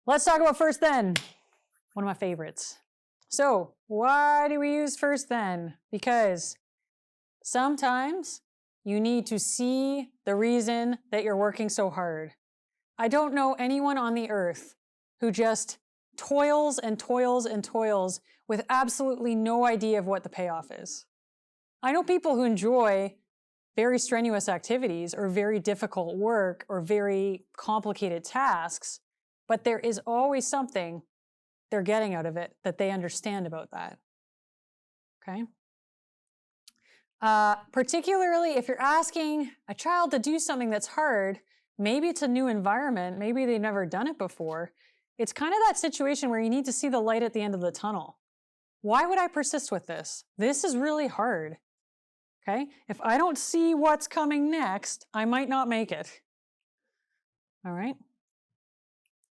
Let's talk about first then. One of my favorites. So why do we use first then? Because sometimes you need to see the reason that you're working so hard. I don't know anyone on the earth who just toils and toils and toils with absolutely no idea of what the payoff is. I know people who enjoy very strenuous activities or very difficult work or very complicated tasks, but there is always something they're getting out of it that they understand about that. Okay? Particularly if you're asking a child to do something that's hard, maybe it's a new environment, maybe they've never done it before, it's kind of that situation where you need to see the light at the end of the tunnel. Why would I persist with this? This is really hard. Okay? If I don't see what's coming next, I might not make it. All right?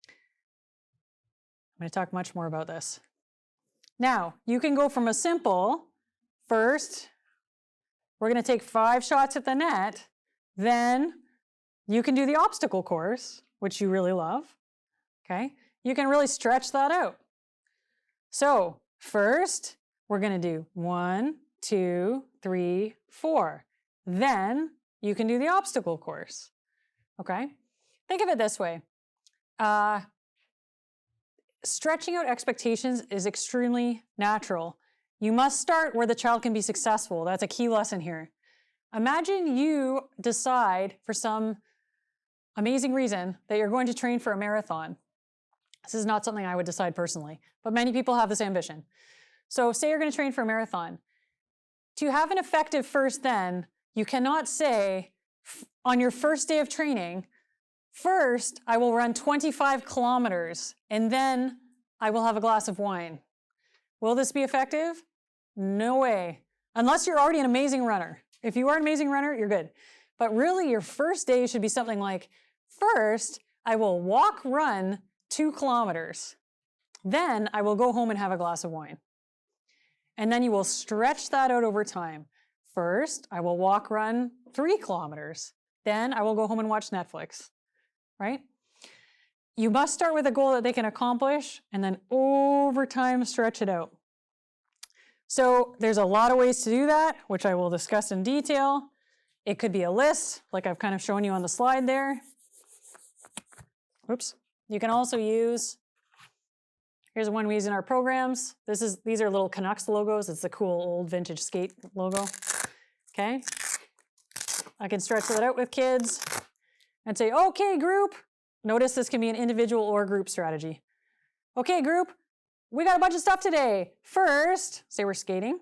I'm going to talk much more about this. Now, you can go from a simple, first, we're going to take 5 shots at the net, then you can do the obstacle course, which you really love. Okay? You can really stretch that out. So, first, we're going to do 1, 2, 3, 4. Then you can do the obstacle course. Okay? Think of it this way. Stretching out expectations is extremely natural. You must start where the child can be successful. That's a key lesson here. Imagine you decide for some amazing reason that you're going to train for a marathon. This is not something I would decide personally, but many people have this ambition. So say you're going to train for a marathon. To have an effective first then, you cannot say on your first day of training, first I will run 25 kilometers and then I will have a glass of wine. Will this be effective? No way. Unless you're already an amazing runner. If you are an amazing runner, you're good. But really your first day should be something like, first I will run 2 kilometers. Then I will go home and have a glass of wine. And then you will stretch that out over time. First, I will run 3 kilometers. Then I will go home and watch Netflix, right? You must start with a goal that they can accomplish and then over time stretch it out. So there's a lot of ways to do that, which I will discuss in detail. It could be a list, like I've kind of shown you on the slide there. Oops. You can also use, here's one we use in our programs. These are little Canucks logos. It's the cool old vintage skate logo. Okay? I can stretch that out with kids and say, okay, group. Notice this can be an individual or group strategy. Okay, group, we got a bunch of stuff today. First, say we're skating.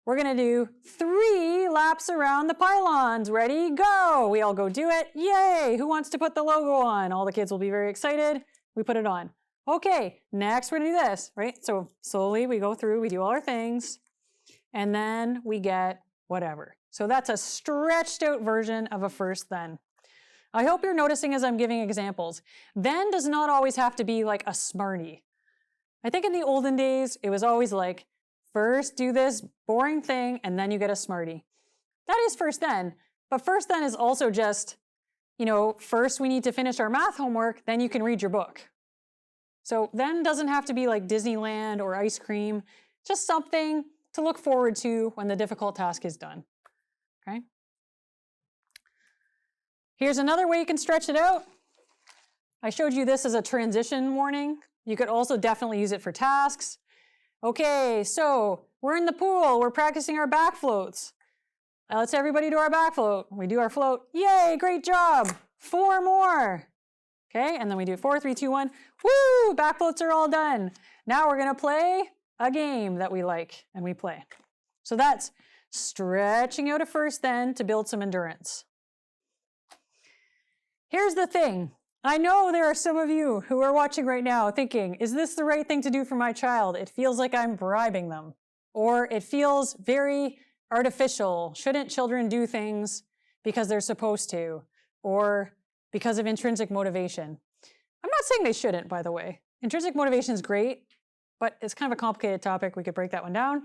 We're going to do 3 laps around the pylons. Ready, go. We all go do it. Yay. Who wants to put the logo on? All the kids will be very excited. We put it on. Okay, next we're going to do this, right? So slowly we go through, we do all our things, and then we get whatever. So that's a stretched out version of a first then. I hope you're noticing as I'm giving examples. Then does not always have to be like a Smartie. I think in the olden days, it was always like, first do this boring thing, and then you get a Smartie. That is first then, but first then is also just, first we need to finish our math homework, then you can read your book. So then doesn't have to be like Disneyland or ice cream, just something to look forward to when the difficult task is done, okay? Here's another way you can stretch it out. I showed you this as a transition warning. You could also definitely use it for tasks. Okay, so we're in the pool, we're practicing our back floats. Let's everybody do our back float. We do our float, yay, great job. 4 more. Okay, and then we do 4, 3, 2, 1. Woo, back floats are all done. Now we're gonna play a game that we like, and we play. So that's stretching out a first then to build some endurance. Here's the thing. I know there are some of you who are watching right now thinking, is this the right thing to do for my child? It feels like I'm bribing them. Or it feels very artificial. Shouldn't children do things because they're supposed to? Or because of intrinsic motivation? I'm not saying they shouldn't, by the way. Intrinsic motivation is great, but it's kind of a complicated topic. We could break that one down.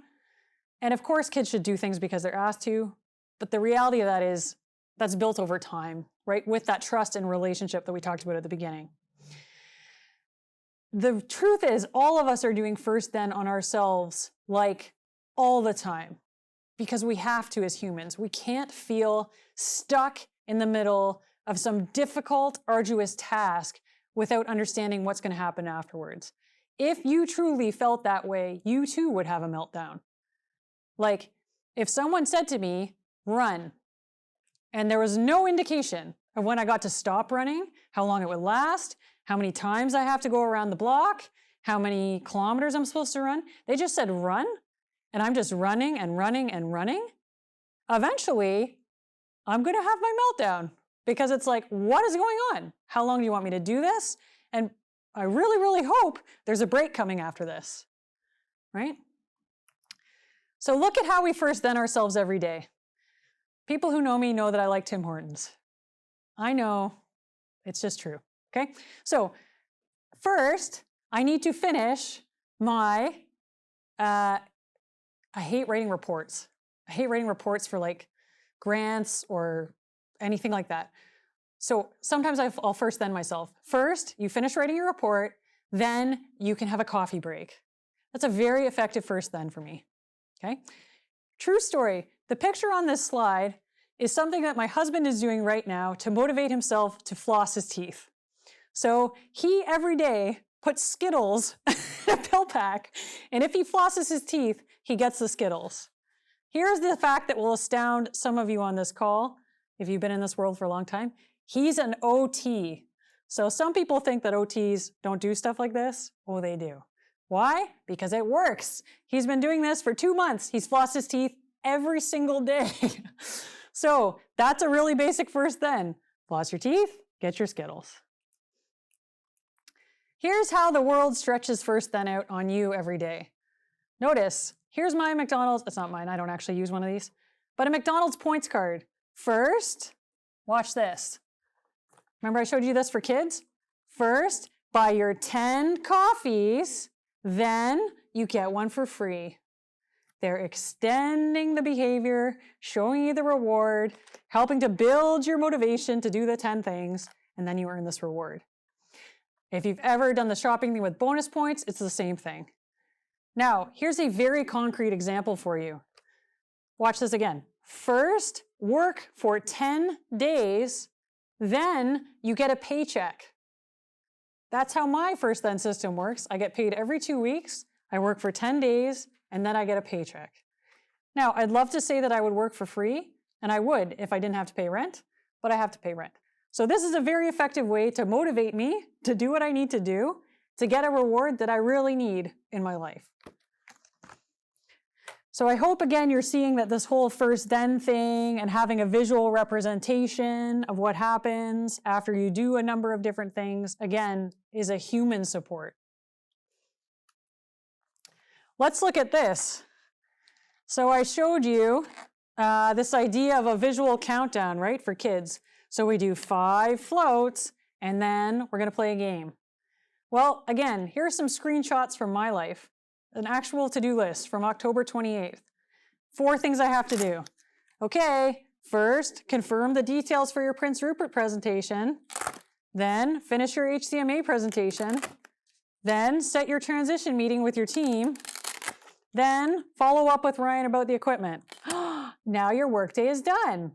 And of course, kids should do things because they're asked to. But the reality of that is that's built over time, right? With that trust and relationship that we talked about at the beginning. The truth is, all of us are doing first then on ourselves, like all the time, because we have to as humans. We can't feel stuck in the middle of some difficult, arduous task without understanding what's going to happen afterwards. If you truly felt that way, you too would have a meltdown. Like, if someone said to me, run, and there was no indication of when I got to stop running, how long it would last, how many times I have to go around the block, how many kilometers I'm supposed to run. They just said run, and I'm just running and running and running. Eventually, I'm going to have my meltdown because it's like, what is going on? How long do you want me to do this? And I really, really hope there's a break coming after this, right? So look at how we first then ourselves every day. People who know me know that I like Tim Hortons. I know, it's just true, okay? So first, I need to finish my, I hate writing reports. I hate writing reports for like grants or anything like that. So sometimes I'll first then myself. First, you finish writing your report, then you can have a coffee break. That's a very effective first then for me, okay? True story. The picture on this slide is something that my husband is doing right now to motivate himself to floss his teeth. So he every day puts Skittles in a pill pack, and if he flosses his teeth, he gets the Skittles. Here's the fact that will astound some of you on this call, if you've been in this world for a long time. He's an OT. So some people think that OTs don't do stuff like this. Oh, they do. Why? Because it works. He's been doing this for 2 months. He's flossed his teeth every single day. So that's a really basic first then. Floss your teeth, get your Skittles. Here's how the world stretches first then out on you every day. Notice, here's my McDonald's. It's not mine. I don't actually use one of these. But a McDonald's points card. First, watch this. Remember I showed you this for kids? First, buy your 10 coffees, then you get one for free. They're extending the behavior, showing you the reward, helping to build your motivation to do the 10 things, and then you earn this reward. If you've ever done the shopping thing with bonus points, it's the same thing. Now, here's a very concrete example for you. Watch this again. First, work for 10 days, then you get a paycheck. That's how my first then system works. I get paid every 2 weeks, I work for 10 days, and then I get a paycheck. Now, I'd love to say that I would work for free, and I would if I didn't have to pay rent, but I have to pay rent. So this is a very effective way to motivate me to do what I need to do to get a reward that I really need in my life. So I hope, again, you're seeing that this whole first then thing and having a visual representation of what happens after you do a number of different things, again, is a human support. Let's look at this. So I showed you this idea of a visual countdown, right, for kids. So we do 5 floats, and then we're going to play a game. Well, again, here are some screenshots from my life. An actual to-do list from October 28th. 4 things I have to do. Okay, first, confirm the details for your Prince Rupert presentation. Then, finish your HCMA presentation. Then, set your transition meeting with your team. Then, follow up with Ryan about the equipment. Now your workday is done.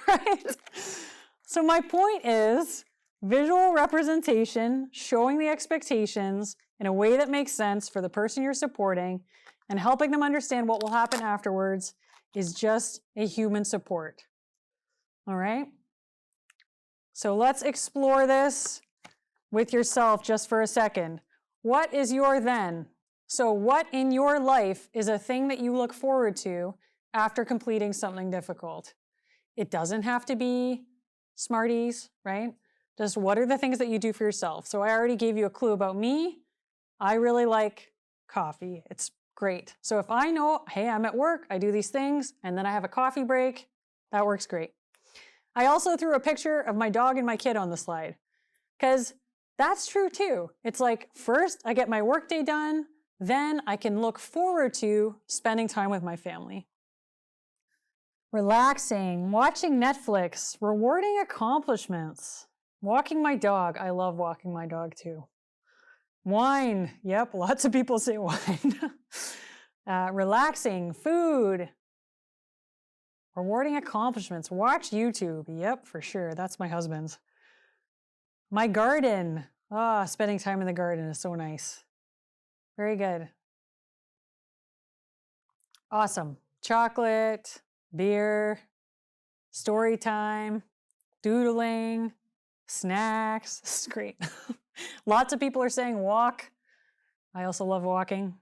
Right? So my point is, visual representation, showing the expectations in a way that makes sense for the person you're supporting and helping them understand what will happen afterwards is just a human support. All right? So let's explore this with yourself just for a second. What is your then? So what in your life is a thing that you look forward to after completing something difficult? It doesn't have to be Smarties, right? Just what are the things that you do for yourself? So I already gave you a clue about me. I really like coffee. It's great. So if I know, hey, I'm at work, I do these things, and then I have a coffee break, that works great. I also threw a picture of my dog and my kid on the slide because that's true too. It's like, first I get my workday done, then I can look forward to spending time with my family. Relaxing, watching Netflix, rewarding accomplishments, walking my dog. I love walking my dog too. Wine. Yep, lots of people say wine. Relaxing, food, rewarding accomplishments. Watch YouTube. Yep, for sure. That's my husband's. My garden. Ah, spending time in the garden is so nice. Very good. Awesome. Chocolate, beer, story time, doodling, snacks. This is great. Lots of people are saying walk. I also love walking.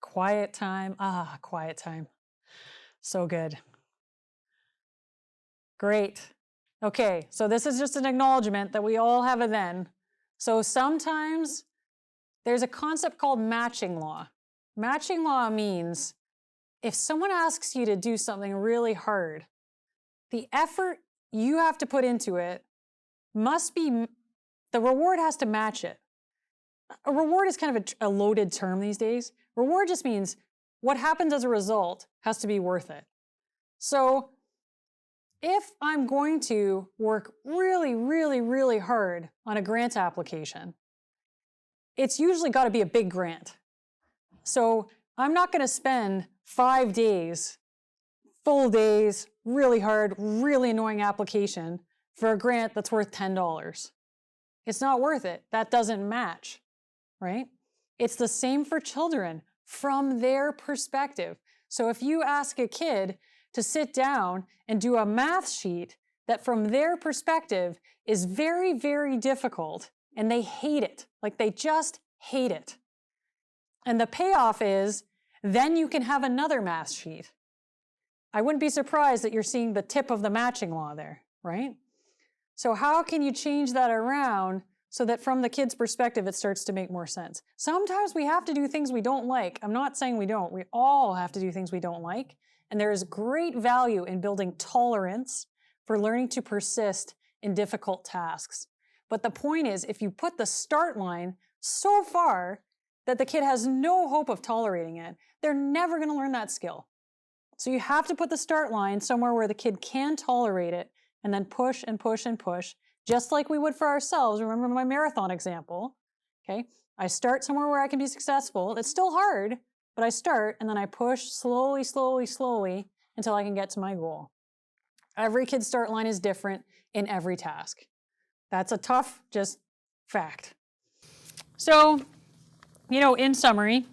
Quiet time. Ah, quiet time. So good. Great. Okay, so this is just an acknowledgement that we all have a then. So sometimes there's a concept called matching law. Matching law means if someone asks you to do something really hard, the effort you have to put into it must be, the reward has to match it. A reward is kind of a loaded term these days. Reward just means what happens as a result has to be worth it. So if I'm going to work really, really, really hard on a grant application, it's usually got to be a big grant. So I'm not going to spend 5 days, full days, really hard, really annoying application for a grant that's worth $10. It's not worth it. That doesn't match, right? It's the same for children from their perspective. So if you ask a kid to sit down and do a math sheet that from their perspective is very, very difficult and they hate it, like they just hate it. And the payoff is, then you can have another math sheet. I wouldn't be surprised that you're seeing the tip of the matching law there, right? So how can you change that around so that from the kid's perspective, it starts to make more sense? Sometimes we have to do things we don't like. I'm not saying we don't. We all have to do things we don't like. And there is great value in building tolerance for learning to persist in difficult tasks. But the point is, if you put the start line so far that the kid has no hope of tolerating it, they're never going to learn that skill. So you have to put the start line somewhere where the kid can tolerate it and then push and push and push, just like we would for ourselves. Remember my marathon example, okay? I start somewhere where I can be successful. It's still hard, but I start and then I push slowly, slowly, slowly until I can get to my goal. Every kid's start line is different in every task. That's a tough, just fact. So, in summary,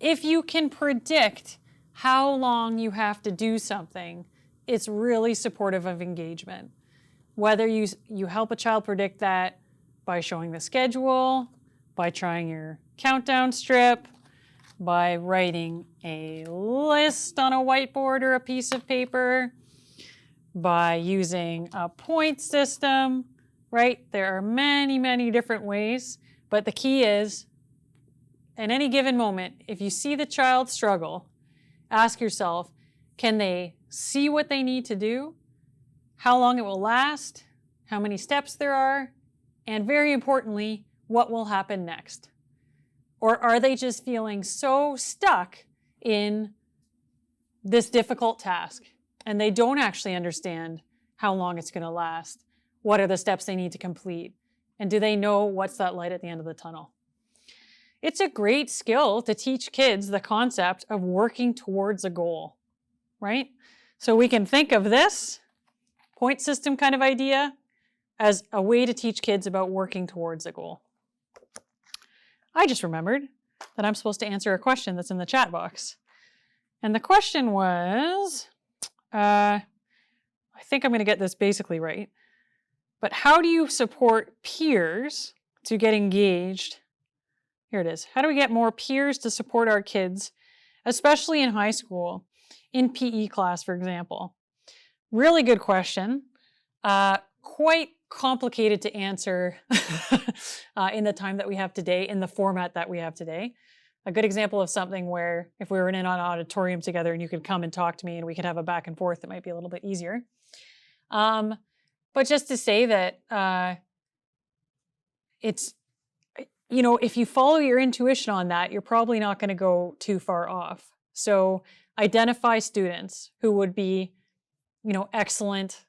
if you can predict how long you have to do something, it's really supportive of engagement. Whether you help a child predict that by showing the schedule, by trying your countdown strip, by writing a list on a whiteboard or a piece of paper, by using a point system, right? There are many, many different ways, but the key is, at any given moment, if you see the child struggle, ask yourself, can they see what they need to do, how long it will last, how many steps there are, and very importantly, what will happen next? Or are they just feeling so stuck in this difficult task and they don't actually understand how long it's going to last? What are the steps they need to complete? And do they know what's that light at the end of the tunnel? It's a great skill to teach kids the concept of working towards a goal, right? So we can think of this point system kind of idea as a way to teach kids about working towards a goal. I just remembered that I'm supposed to answer a question that's in the chat box. And the question was, I think I'm going to get this basically right, but how do you support peers to get engaged? Here it is. How do we get more peers to support our kids, especially in high school, in PE class, for example? Really good question. Quite complicated to answer in the time that we have today, in the format that we have today. A good example of something where if we were in an auditorium together and you could come and talk to me and we could have a back and forth, it might be a little bit easier. But just to say that it's, if you follow your intuition on that, you're probably not going to go too far off. So identify students who would be, excellent,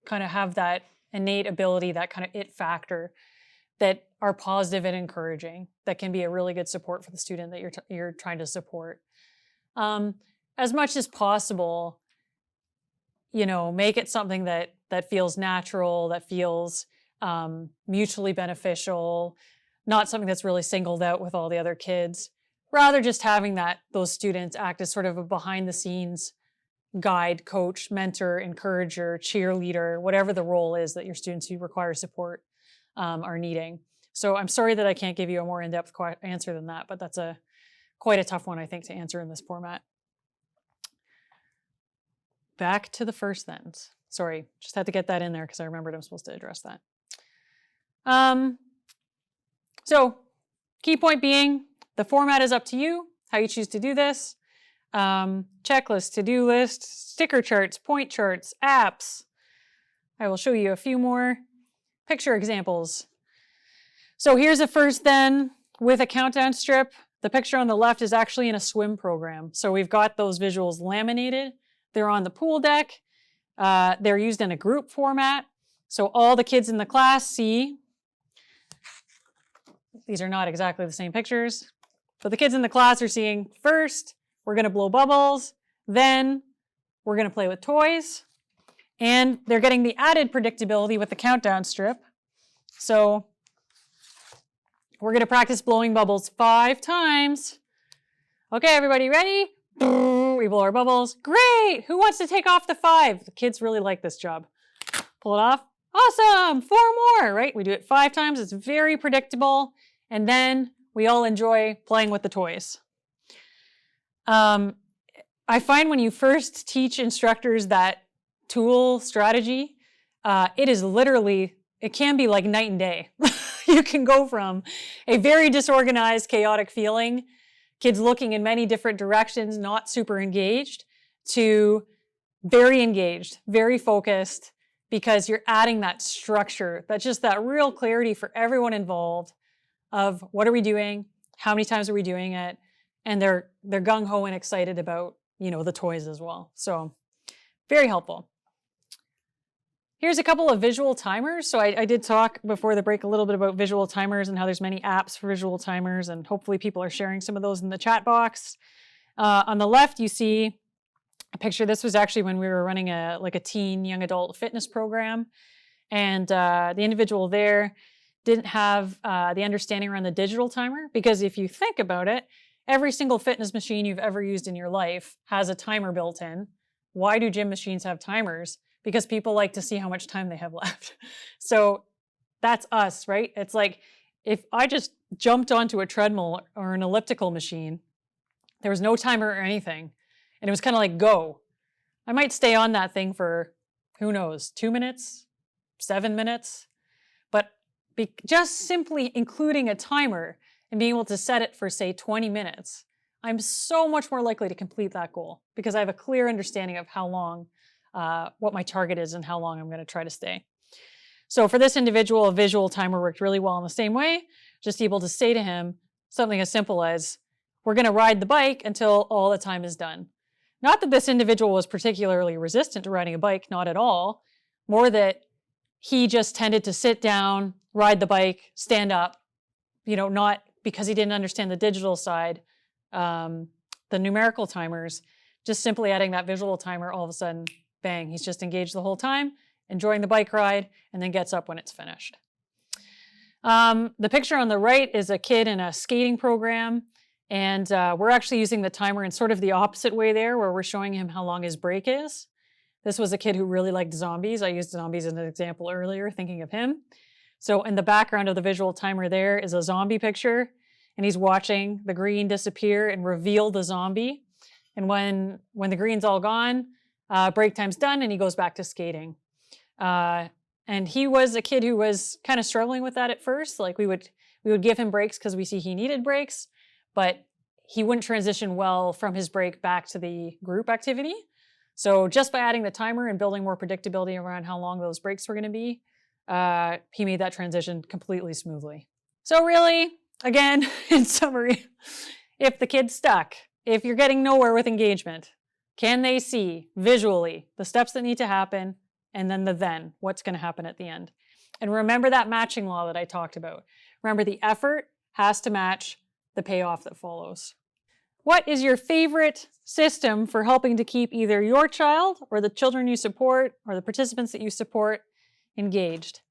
kind of have that innate ability, that kind of it factor. that are positive and encouraging, that can be a really good support for the student that you're trying to support. As much as possible, make it something that feels natural, that feels mutually beneficial, not something that's really singled out with all the other kids. Rather just having those students act as sort of a behind the scenes guide, coach, mentor, encourager, cheerleader, whatever the role is that your students who require support are needing. So I'm sorry that I can't give you a more in-depth answer than that, but that's quite a tough one, I think, to answer in this format. Back to the first sentence. Sorry, just had to get that in there because I remembered I'm supposed to address that. So key point being, the format is up to you, how you choose to do this. Checklist, to-do list, sticker charts, point charts, apps. I will show you a few more picture examples. So here's a first then with a countdown strip. The picture on the left is actually in a swim program. So we've got those visuals laminated. They're on the pool deck. They're used in a group format. So all the kids in the class see, these are not exactly the same pictures, but the kids in the class are seeing, first, we're going to blow bubbles, then we're going to play with toys, and they're getting the added predictability with the countdown strip. So we're going to practice blowing bubbles 5 times. Okay, everybody ready? We blow our bubbles. Great! Who wants to take off the 5? The kids really like this job. Pull it off. Awesome! 4 more, right? We do it 5 times. It's very predictable. And then we all enjoy playing with the toys. I find when you first teach instructors that tool strategy, it can be like night and day. You can go from a very disorganized, chaotic feeling, kids looking in many different directions, not super engaged, to very engaged, very focused, because you're adding that structure, that real clarity for everyone involved of what are we doing, how many times are we doing it, and they're gung-ho and excited about, the toys as well. So very helpful. Here's a couple of visual timers. So I did talk before the break a little bit about visual timers and how there's many apps for visual timers, and hopefully people are sharing some of those in the chat box. On the left, you see a picture. This was actually when we were running a teen young adult fitness program, and the individual there didn't have the understanding around the digital timer, because if you think about it, every single fitness machine you've ever used in your life has a timer built in. Why do gym machines have timers? Because people like to see how much time they have left. So that's us, right? It's like if I just jumped onto a treadmill or an elliptical machine, there was no timer or anything, and it was kind of like go. I might stay on that thing for, who knows, 2 minutes, 7 minutes, but just simply including a timer and being able to set it for, say, 20 minutes, I'm so much more likely to complete that goal because I have a clear understanding of how long, what my target is and how long I'm going to try to stay. So for this individual, a visual timer worked really well in the same way, just able to say to him something as simple as, we're going to ride the bike until all the time is done. Not that this individual was particularly resistant to riding a bike, not at all, more that he just tended to sit down, ride the bike, stand up, not because he didn't understand the digital side, the numerical timers, just simply adding that visual timer, all of a sudden, bang, he's just engaged the whole time, enjoying the bike ride, and then gets up when it's finished. The picture on the right is a kid in a skating program, and we're actually using the timer in sort of the opposite way there, where we're showing him how long his break is. This was a kid who really liked zombies. I used zombies as an example earlier, thinking of him. So in the background of the visual timer there is a zombie picture, and he's watching the green disappear and reveal the zombie. And when the green's all gone, break time's done, and he goes back to skating. And he was a kid who was kind of struggling with that at first. Like we would give him breaks because we see he needed breaks, but he wouldn't transition well from his break back to the group activity. So just by adding the timer and building more predictability around how long those breaks were going to be, he made that transition completely smoothly. So really, again, in summary, if the kid's stuck, if you're getting nowhere with engagement, can they see visually the steps that need to happen and then what's going to happen at the end? And remember that matching law that I talked about. Remember, the effort has to match the payoff that follows. What is your favorite system for helping to keep either your child or the children you support or the participants that you support engaged?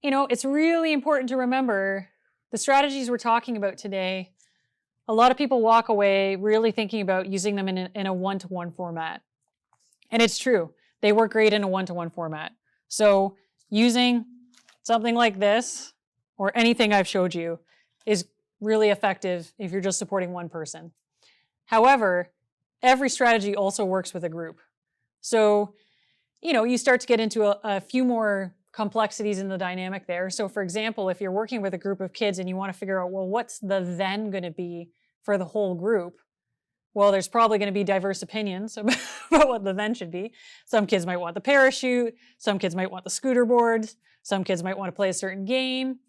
It's really important to remember the strategies we're talking about today. A lot of people walk away really thinking about using them in a one-to-one format. And it's true. They work great in a one-to-one format. So using something like this or anything I've showed you is really effective if you're just supporting one person. However, every strategy also works with a group. So, you start to get into a few more complexities in the dynamic there. So for example, if you're working with a group of kids and you want to figure out, well, what's the then going to be for the whole group? Well, there's probably going to be diverse opinions about what the then should be. Some kids might want the parachute. Some kids might want the scooter boards. Some kids might want to play a certain game.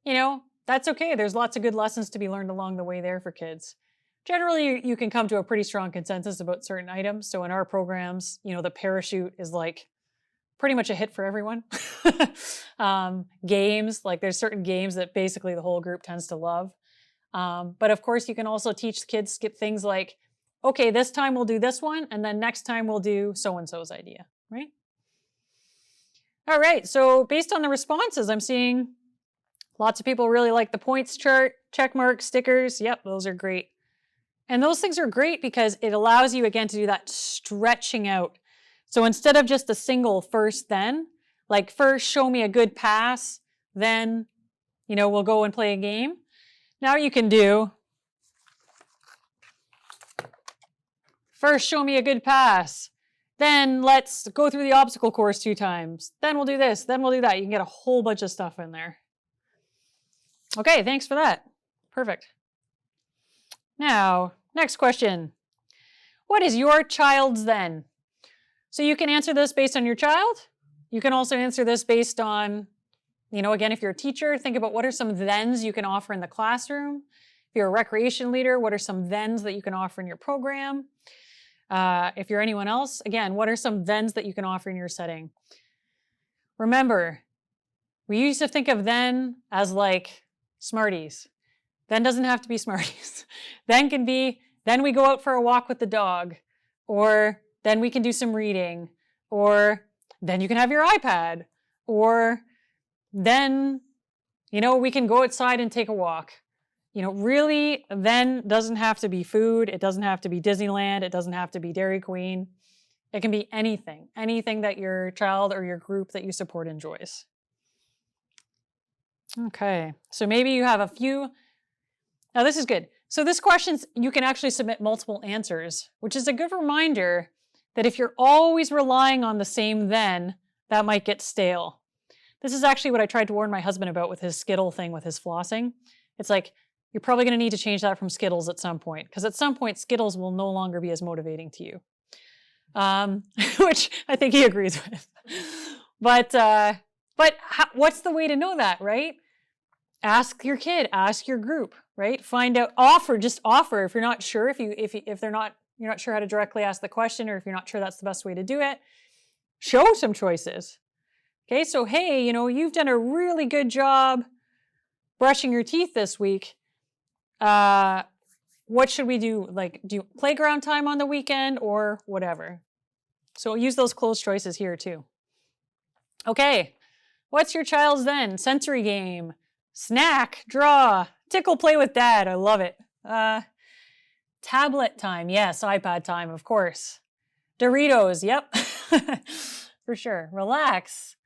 That's okay. There's lots of good lessons to be learned along the way there for kids. Generally, you can come to a pretty strong consensus about certain items. So in our programs, the parachute is like pretty much a hit for everyone. Games, like there's certain games that basically the whole group tends to love. But of course, you can also teach kids things like, okay, this time we'll do this one, and then next time we'll do so-and-so's idea, right? All right, so based on the responses, I'm seeing lots of people really like the points chart, check marks, stickers. Yep, those are great. And those things are great because it allows you, again, to do that stretching out. So instead of just a single first, then, like first show me a good pass, then, we'll go and play a game. Now you can do, first show me a good pass, then let's go through the obstacle course 2 times, then we'll do this, then we'll do that. You can get a whole bunch of stuff in there. Okay, thanks for that. Perfect. Now, next question. What is your child's then? So you can answer this based on your child. You can also answer this based on, again, if you're a teacher, think about what are some thens you can offer in the classroom. If you're a recreation leader, what are some thens that you can offer in your program? If you're anyone else, again, what are some thens that you can offer in your setting? Remember, we used to think of then as like Smarties. Then doesn't have to be Smarties. Then can be, then we go out for a walk with the dog, or then we can do some reading, or then you can have your iPad, or then, we can go outside and take a walk. Really, then doesn't have to be food. It doesn't have to be Disneyland. It doesn't have to be Dairy Queen. It can be anything that your child or your group that you support enjoys. Okay, so maybe you have a few. Now this is good. So this question, you can actually submit multiple answers, which is a good reminder that if you're always relying on the same then, that might get stale. This is actually what I tried to warn my husband about with his Skittle thing with his flossing. It's like, you're probably going to need to change that from Skittles at some point, because at some point Skittles will no longer be as motivating to you, which I think he agrees with. But what's the way to know that, right? Ask your kid, ask your group, right? Find out, just offer. If you're not sure, if you're not sure how to directly ask the question, or if you're not sure that's the best way to do it, show some choices. Okay, so hey, you've done a really good job brushing your teeth this week. What should we do? Like, do playground time on the weekend or whatever? So use those closed choices here too. Okay, what's your child's then? Sensory game, snack, draw, tickle, play with dad. I love it. Tablet time. Yes, iPad time, of course. Doritos. Yep, for sure. Relax.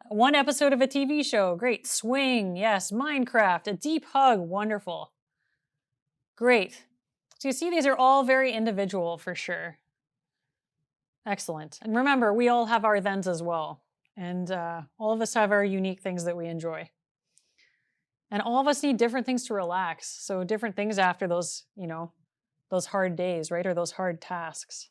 One episode of a TV show. Great. Swing. Yes. Minecraft. A deep hug. Wonderful. Great. So you see, these are all very individual for sure. Excellent. And remember, we all have our thens as well. And all of us have our unique things that we enjoy. And all of us need different things to relax. So different things after those, those hard days, right? Or those hard tasks.